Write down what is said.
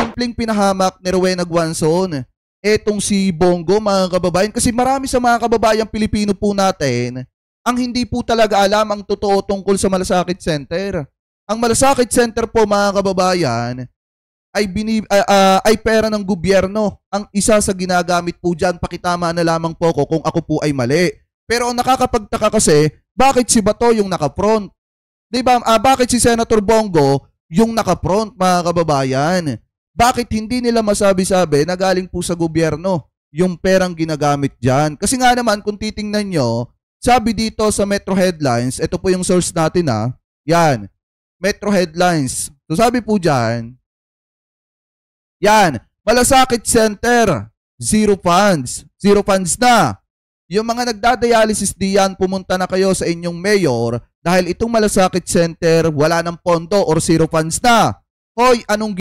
simpleng pinahamak ni Rowena Guanzon. Etong si Bongo, mga kababayan, kasi marami sa mga kababayang Pilipino po natin ang hindi po talaga alam ang totoo tungkol sa Malasakit Center. Ang Malasakit Center po, mga kababayan, ay pera ng gobyerno. Ang isa sa ginagamit po dyan, pakitama na lamang po ko kung ako po ay mali. Pero ang nakakapagtaka kasi, bakit si Bato yung naka-front? Diba? Bakit si Senator Bongo yung naka-front, mga kababayan? Bakit hindi nila masabi-sabi na galing po sa gobyerno yung perang ginagamit dyan? Kasi nga naman, kung titingnan nyo, sabi dito sa Metro Headlines, ito po yung source natin yan, Metro Headlines. So sabi po dyan, yan, Malasakit Center, zero funds. Zero funds na. Yung mga nagdadialysis diyan, pumunta na kayo sa inyong mayor dahil itong Malasakit Center, wala ng pondo or zero funds na. Hoy, anong